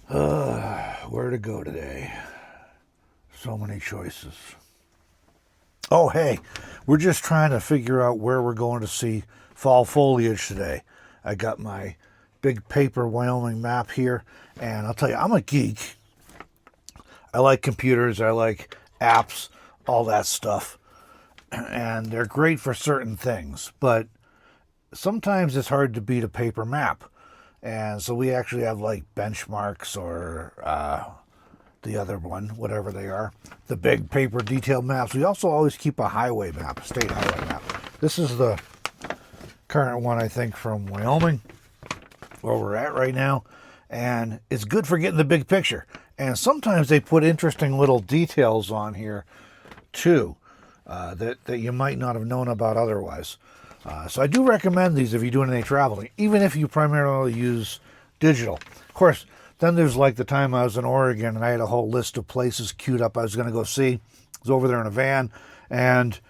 Where to go today? So many choices. Oh, hey, we're just trying to figure out where we're going to see fall foliage today. I got my big paper Wyoming map here, and I'll tell you, I'm a geek. I like computers, I like apps, all that stuff, and they're great for certain things, but sometimes it's hard to beat a paper map. And so we actually have like benchmarks or the other one, whatever they are, the big paper detailed maps. We also always keep a highway map, a state highway map. This is the current one, I think, from Wyoming, where we're at right now. And it's good for getting the big picture. And sometimes they put interesting little details on here, too, that you might not have known about otherwise. So I do recommend these if you're doing any traveling, even if you primarily use digital. Of course, then there's like the time I was in Oregon and I had a whole list of places queued up I was going to go see. I was over there in a van, and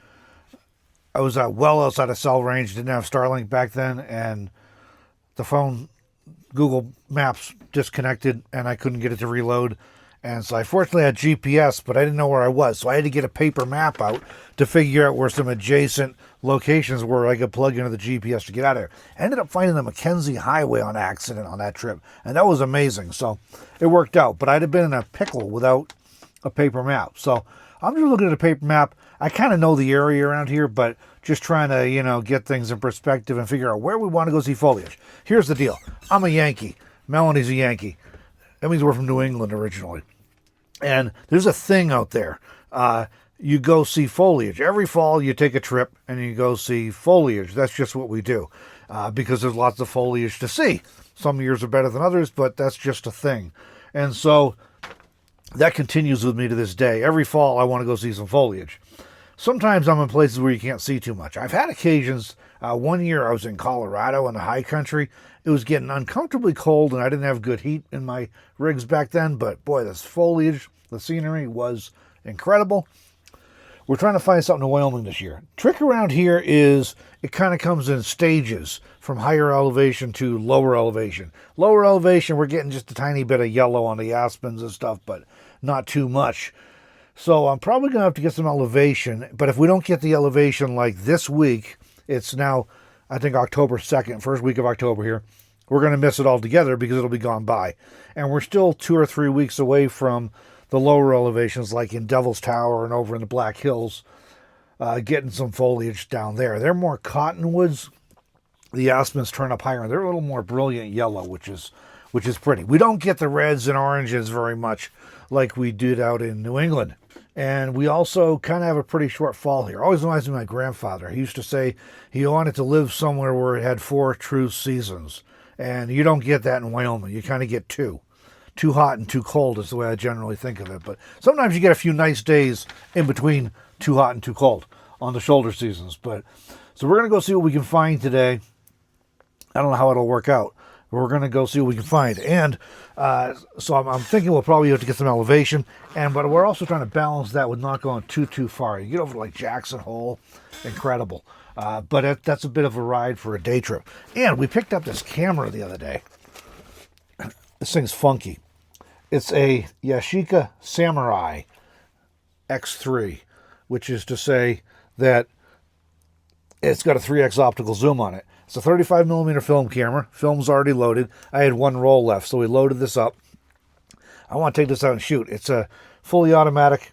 I was well outside of cell range, didn't have Starlink back then, and the phone, Google Maps, disconnected, and I couldn't get it to reload. And so I fortunately had GPS, but I didn't know where I was. So I had to get a paper map out to figure out where some adjacent locations were I could plug into the GPS to get out of there. I ended up finding the Mackenzie Highway on accident on that trip, and that was amazing. So it worked out, but I'd have been in a pickle without a paper map. So I'm just looking at a paper map. I kind of know the area around here, but just trying to, get things in perspective and figure out where we want to go see foliage. Here's the deal. I'm a Yankee. Melanie's a Yankee. That means we're from New England originally. And there's a thing out there. You go see foliage. Every fall you take a trip and you go see foliage. That's just what we do because there's lots of foliage to see. Some years are better than others, but that's just a thing. And so that continues with me to this day. Every fall I want to go see some foliage. Sometimes I'm in places where you can't see too much. I've had occasions. One year I was in Colorado in the high country. It was getting uncomfortably cold and I didn't have good heat in my rigs back then. But boy, this foliage, the scenery was incredible. We're trying to find something in Wyoming this year. Trick around here is it kind of comes in stages from higher elevation to lower elevation. Lower elevation, we're getting just a tiny bit of yellow on the aspens and stuff, but not too much. So I'm probably going to have to get some elevation. But if we don't get the elevation like this week, it's now, I think, October 2nd, first week of October here. We're going to miss it altogether because it'll be gone by. And we're still 2 or 3 weeks away from the lower elevations, like in Devil's Tower and over in the Black Hills, getting some foliage down there. They're more cottonwoods. The aspens turn up higher, and they're a little more brilliant yellow, which is pretty. We don't get the reds and oranges very much like we did out in New England. And we also kind of have a pretty short fall here. Always reminds me of my grandfather. He used to say he wanted to live somewhere where it had 4 true seasons. And you don't get that in Wyoming. You kind of get 2. Too hot and too cold is the way I generally think of it. But sometimes you get a few nice days in between too hot and too cold on the shoulder seasons. But so we're going to go see what we can find today. I don't know how it'll work out. We're going to go see what we can find. And so I'm thinking we'll probably have to get some elevation. But we're also trying to balance that with not going too far. You get over to like Jackson Hole, incredible. But that's a bit of a ride for a day trip. And we picked up this camera the other day. This thing's funky. It's a Yashica Samurai X3, which is to say that it's got a 3x optical zoom on it. It's a 35mm film camera. Film's already loaded. I had 1 roll left, so we loaded this up. I want to take this out and shoot. It's a fully automatic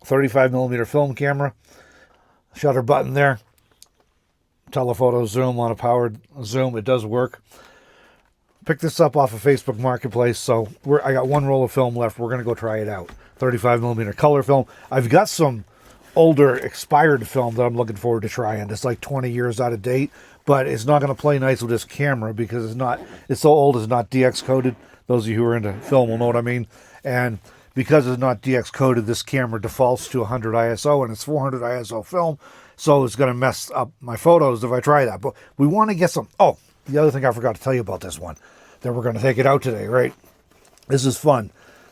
35mm film camera. Shutter button there. Telephoto zoom on a powered zoom. It does work. Picked this up off of Facebook Marketplace, so I got 1 roll of film left. We're going to go try it out. 35mm color film. I've got some older expired film that I'm looking forward to trying. It's like 20 years out of date, but it's not going to play nice with this camera because it's so old it's not DX coded. Those of you who are into film will know what I mean. And because it's not DX coded, this camera defaults to 100 ISO, and it's 400 ISO film, so it's going to mess up my photos if I try that. But we want to get some... Oh, the other thing I forgot to tell you about this one, that we're going to take it out today, right? This is fun.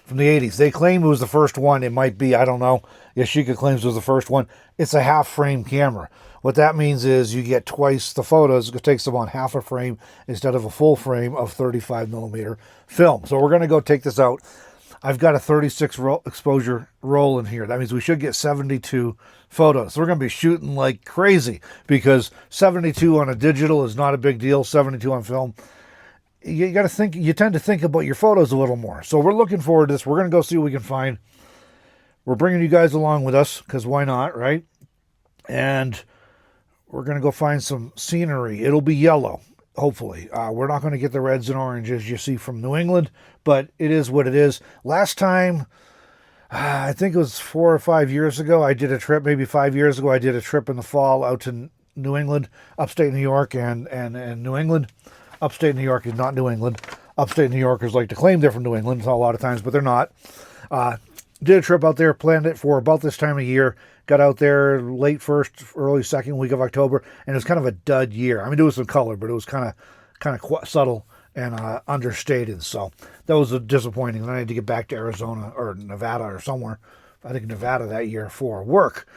from the 80s. They claim it was the first one. It might be, I don't know. Yashica claims it was the first one. It's a half frame camera. What that means is you get twice the photos. It takes them on half a frame instead of a full frame of 35 millimeter film. So we're going to go take this out. I've got a 36 exposure roll in here. That means we should get 72 photos. So we're going to be shooting like crazy because 72 on a digital is not a big deal. 72 on film. You got to think, you tend to think about your photos a little more. So we're looking forward to this. We're going to go see what we can find. We're bringing you guys along with us because why not, right? And we're going to go find some scenery. It'll be yellow, hopefully. We're not going to get the reds and oranges you see from New England, but it is what it is. Last time, I think it was 4 or 5 years ago, I did a trip, maybe 5 years ago, I did a trip in the fall out to New England, upstate New York and New England. Upstate New York is not New England. Upstate New Yorkers like to claim they're from New England a lot of times, but they're not. Did a trip out there, planned it for about this time of year. Got out there late first, early second week of October, and it was kind of a dud year. I mean, there was some color, but it was kind of subtle and understated. So that was disappointing. Then I had to get back to Arizona or Nevada or somewhere. I think Nevada that year for work.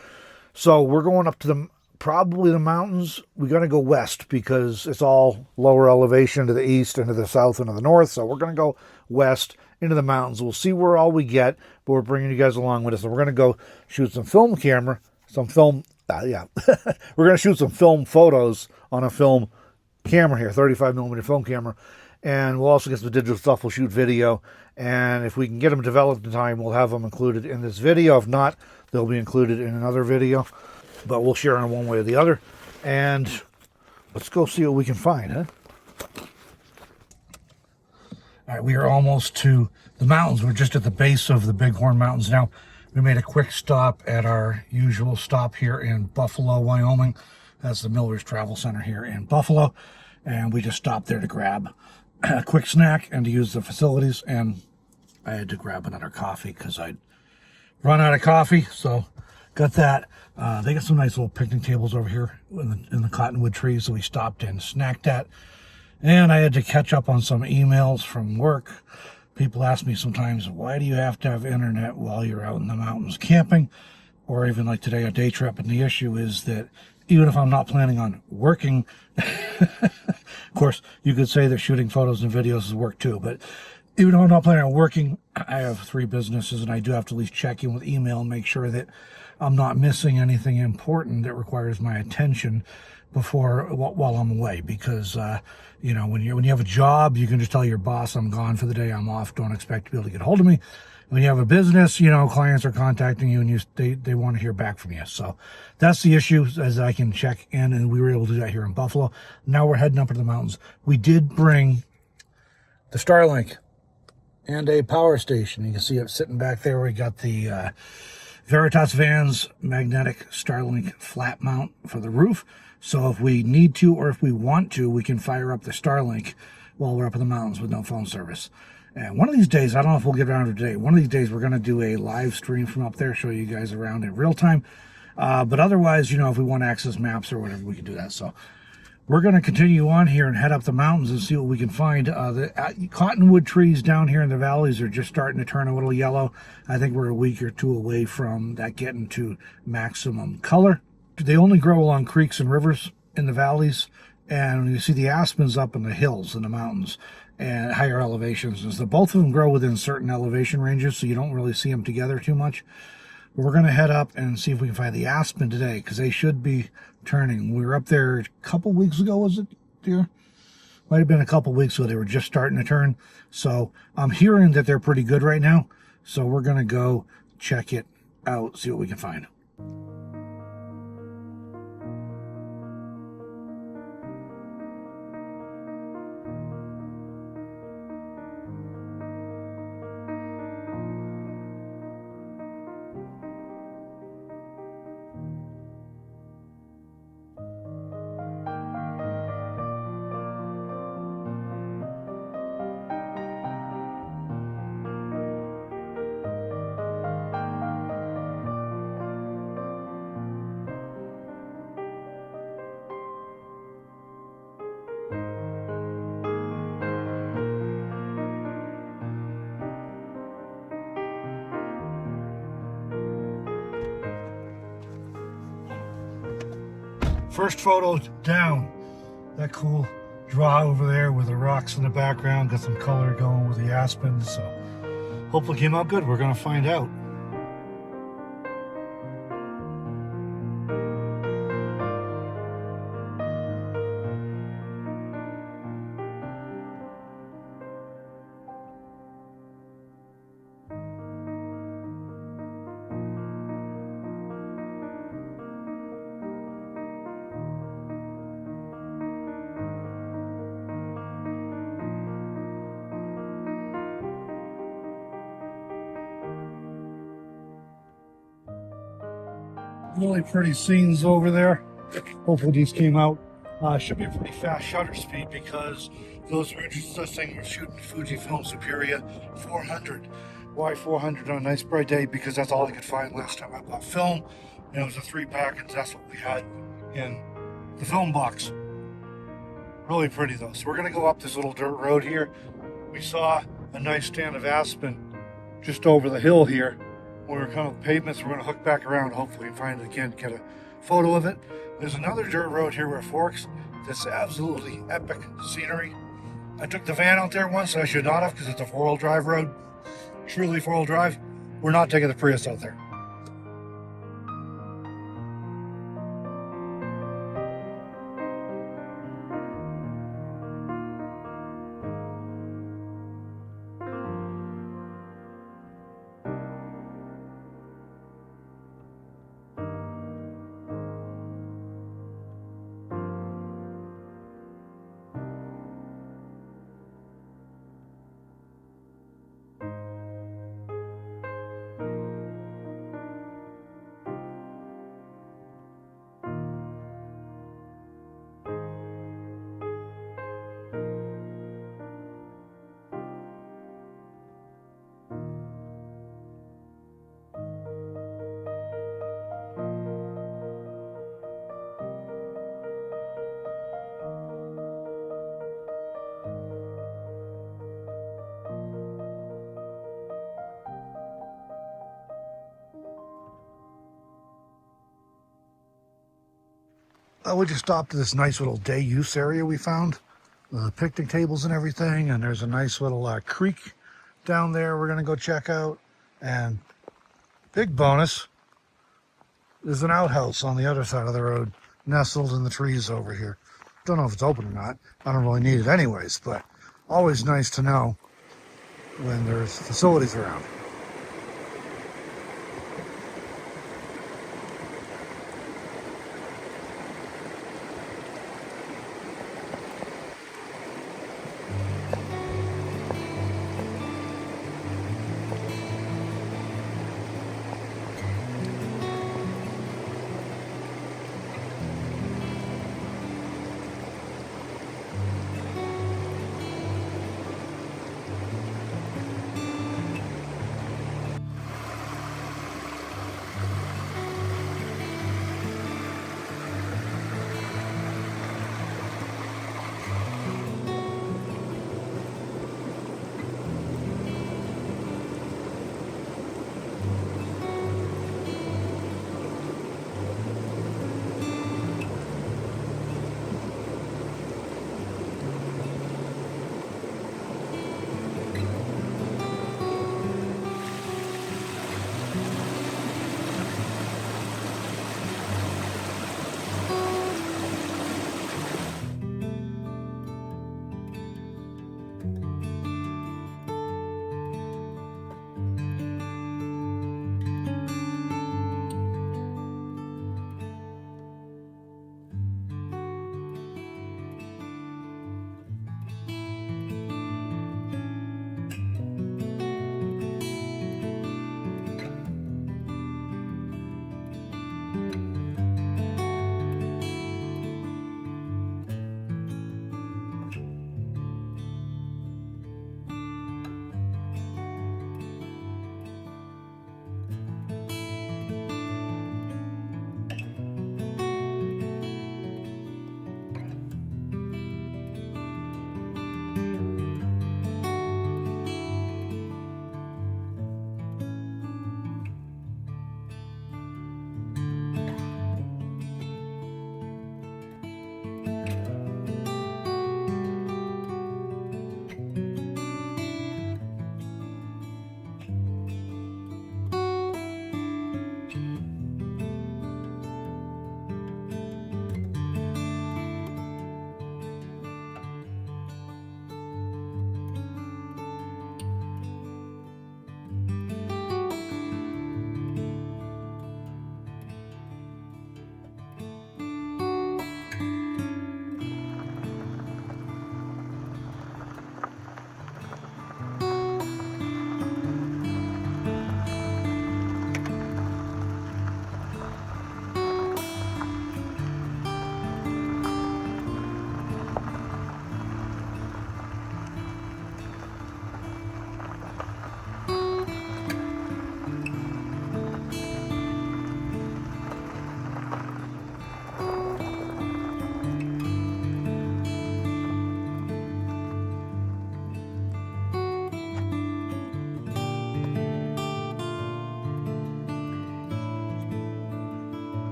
So we're going up to probably the mountains. We're going to go west because it's all lower elevation to the east and to the south and to the north. So we're going to go west into the mountains. We'll see where all we get, but we're bringing you guys along with us. And we're going to go shoot some film camera, we're going to shoot some film photos on a film camera here, 35 millimeter film camera. And we'll also get some digital stuff. We'll shoot video. And if we can get them developed in time, we'll have them included in this video. If not, they'll be included in another video. But we'll share them one way or the other. And let's go see what we can find, huh? All right, we are almost to the mountains. We're just at the base of the Bighorn Mountains now. We made a quick stop at our usual stop here in Buffalo, Wyoming. That's the Miller's Travel Center here in Buffalo. And we just stopped there to grab a quick snack and to use the facilities. And I had to grab another coffee because I'd run out of coffee. So got that. They got some nice little picnic tables over here in the cottonwood trees. So we stopped and snacked at. And I had to catch up on some emails from work. People ask me sometimes, why do you have to have internet while you're out in the mountains camping? Or even like today, a day trip. And the issue is that even if I'm not planning on working, of course, you could say that shooting photos and videos is work too. But even though I'm not planning on working, I have 3 businesses and I do have to at least check in with email and make sure that I'm not missing anything important that requires my attention while I'm away. Because, when you have a job, you can just tell your boss, I'm gone for the day, I'm off, don't expect to be able to get a hold of me. When you have a business, clients are contacting you and they want to hear back from you. So that's the issue, as I can check in, and we were able to do that here in Buffalo. Now we're heading up into the mountains. We did bring the Starlink and a power station. You can see it sitting back there. We got the Veritas Vans magnetic Starlink flat mount for the roof. So if we need to, or if we want to, we can fire up the Starlink while we're up in the mountains with no phone service. And one of these days, I don't know if we'll get around to today, one of these days we're going to do a live stream from up there, show you guys around in real time. But otherwise, if we want to access maps or whatever, we can do that. So we're going to continue on here and head up the mountains and see what we can find. The cottonwood trees down here in the valleys are just starting to turn a little yellow. I think we're a week or 2 away from that getting to maximum color. They only grow along creeks and rivers in the valleys, and you see the aspens up in the hills and the mountains and higher elevations. And so both of them grow within certain elevation ranges, so you don't really see them together too much. But we're going to head up and see if we can find the aspen today, because they should be turning. We were up there a couple weeks ago, was it, dear? Might have been a couple weeks ago. They were just starting to turn. So I'm hearing that they're pretty good right now. So we're going to go check it out, see what we can find. First photo down. That cool draw over there with the rocks in the background. Got some color going with the aspens. So hopefully came out good. We're going to find out. Really pretty scenes over there. Hopefully these came out. Should be a pretty fast shutter speed because those who are interested in this thing are shooting Fujifilm Superior 400. Why 400 on a nice bright day? Because that's all I could find last time I bought film. And it was a 3-pack, and that's what we had in the film box. Really pretty though. So we're gonna go up this little dirt road here. We saw a nice stand of aspen just over the hill here. We were kind of pavements. We're going to hook back around, hopefully, and find it again, get a photo of it. There's another dirt road here where it forks. That's absolutely epic scenery. I took the van out there once, and I should not have because it's a 4-wheel drive road. Truly 4-wheel drive. We're not taking the Prius out there. We just stopped at this nice little day use area we found. Picnic tables and everything, and there's a nice little creek down there we're going to go check out. And big bonus, there's an outhouse on the other side of the road, nestled in the trees over here. Don't know if it's open or not. I don't really need it anyways, but always nice to know when there's facilities around.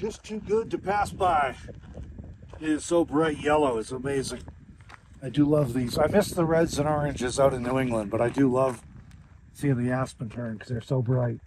just too good to pass by. It is so bright yellow, it's amazing. I do love these. I miss the reds and oranges out in New England, but I do love seeing the aspen turn because they're so bright.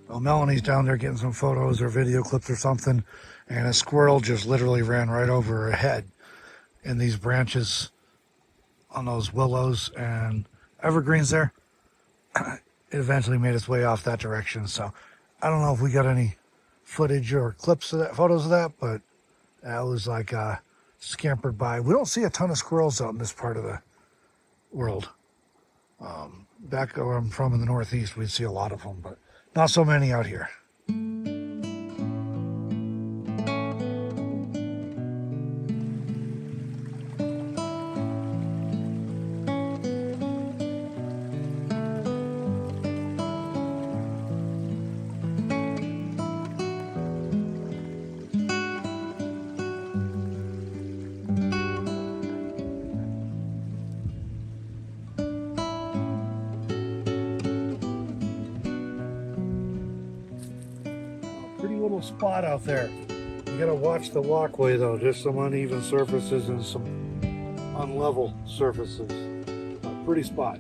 Well, Melanie's down there getting some photos or video clips or something, and a squirrel just literally ran right over her head in these branches on those willows and evergreens there. It eventually made its way off that direction, so I don't know if we got any footage or clips of that, photos of that, but that was like scampered by. We don't see a ton of squirrels out in this part of the world. Back where I'm from in the Northeast, we'd see a lot of them, but not so many out here. cool spot out there. You gotta watch the walkway though. There's some uneven surfaces and some unlevel surfaces. Pretty spot.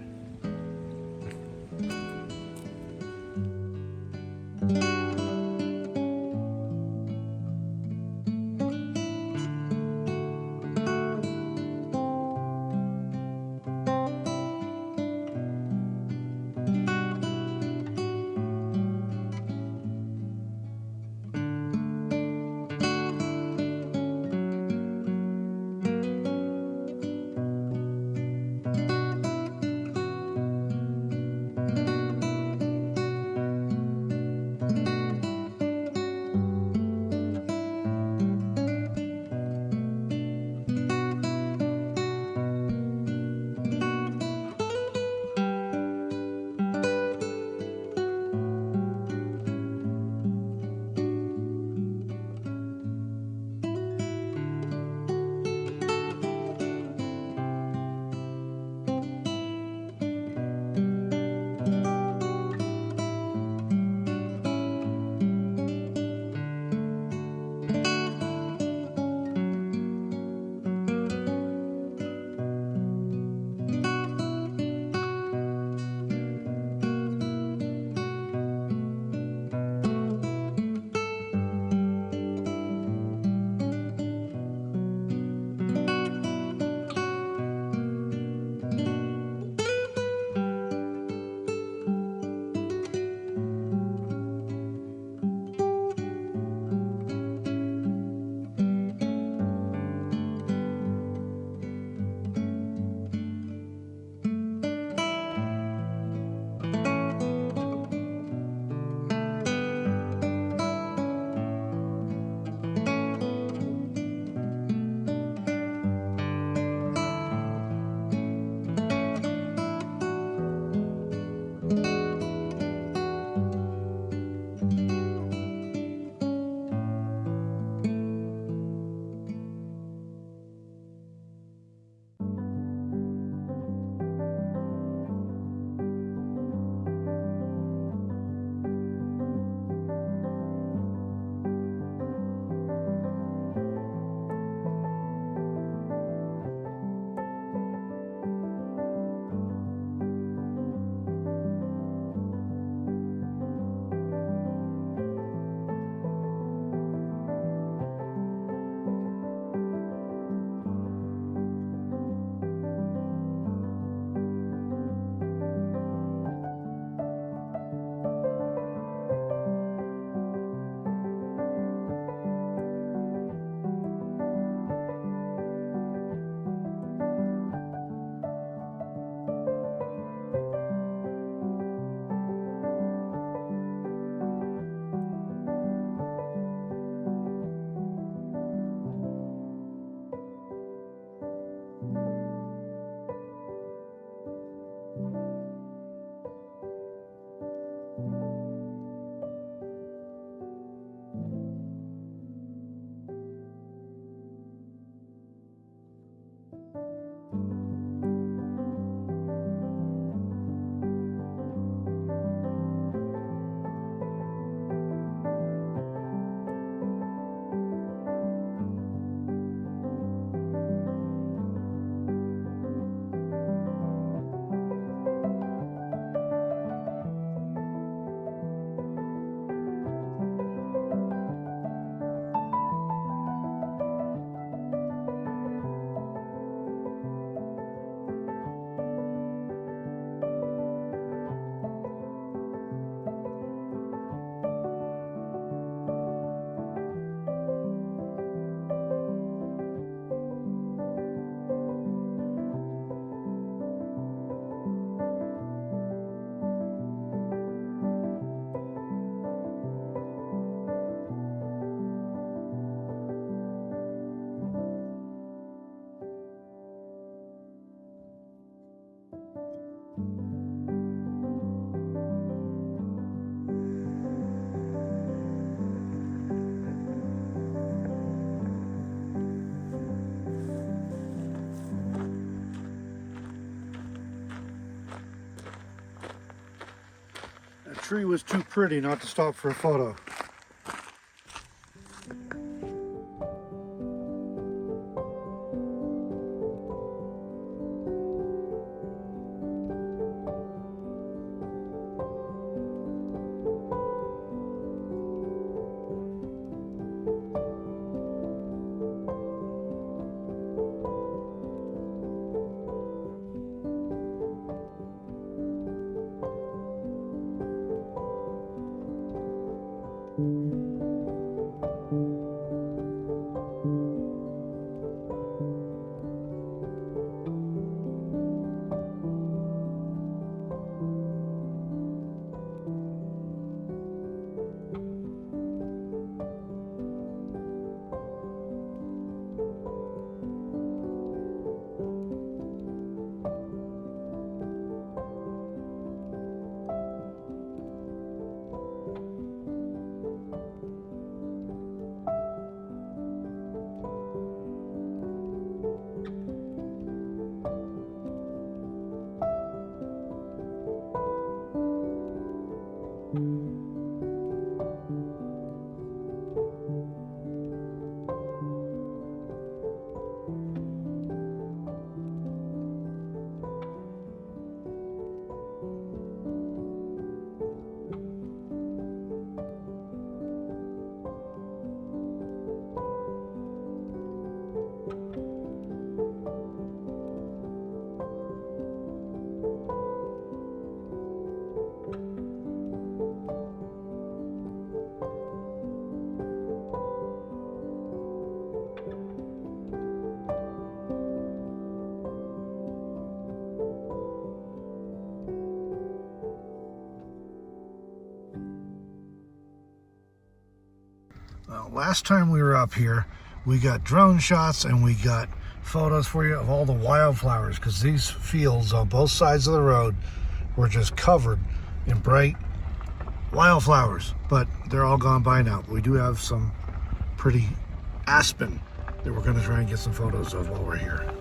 That tree was too pretty not to stop for a photo. Now, last time we were up here, we got drone shots and we got photos for you of all the wildflowers, because these fields on both sides of the road were just covered in bright wildflowers, but they're all gone by now. We do have some pretty aspen that we're going to try and get some photos of while we're here.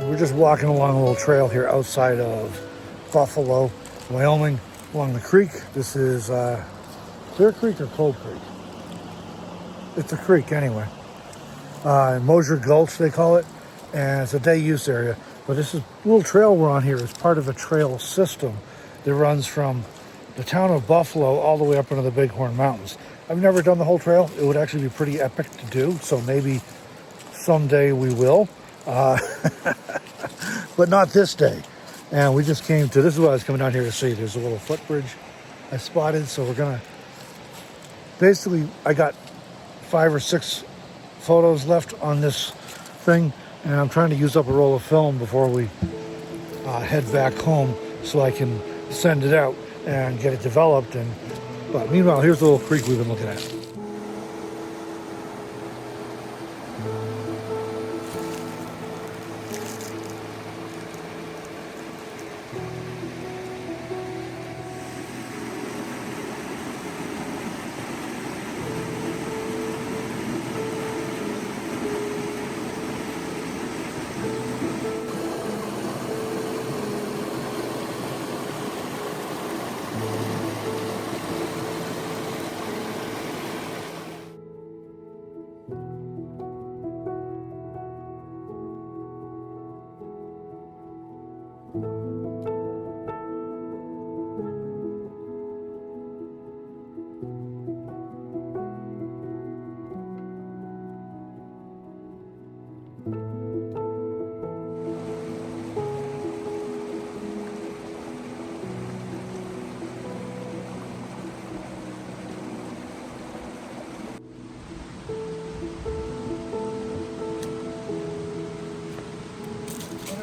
We're just walking along a little trail here outside of Buffalo, Wyoming, along the creek. This is Clear Creek or Cold Creek? It's a creek anyway. Mosier Gulch, they call it, and it's a day use area. But this is a little trail we're on here is part of a trail system that runs from the town of Buffalo all the way up into the Bighorn Mountains. I've never done the whole trail. It would actually be pretty epic to do, so maybe someday we will. But not this day. And we just came to, this is what I was coming down here to see. There's a little footbridge I spotted, so we're gonna, basically I got 5 or 6 photos left on this thing, and I'm trying to use up a roll of film before we head back home so I can send it out and get it developed. But meanwhile, here's the little creek we've been looking at.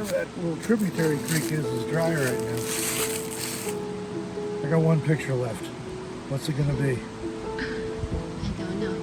That little tributary creek is dry right now. I got one picture left. What's it gonna be? I don't know.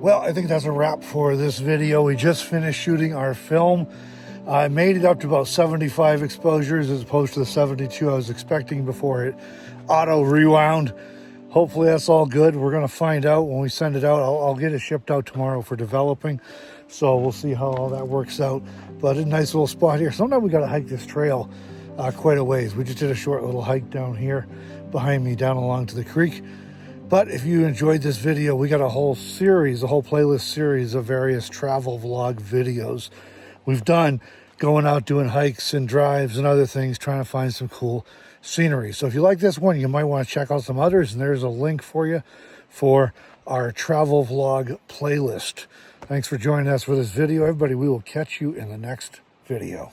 Well, I think that's a wrap for this video. We just finished shooting our film. I made it up to about 75 exposures as opposed to the 72 I was expecting before it auto rewound. Hopefully that's all good. We're going to find out when we send it out. I'll get it shipped out tomorrow for developing. So we'll see how all that works out. But a nice little spot here. Sometimes we got to hike this trail quite a ways. We just did a short little hike down here behind me down along to the creek. But if you enjoyed this video, we got a whole playlist series of various travel vlog videos we've done going out doing hikes and drives and other things, trying to find some cool scenery. So if you like this one, you might want to check out some others, and there's a link for you for our travel vlog playlist. Thanks for joining us for this video, everybody. We will catch you in the next video.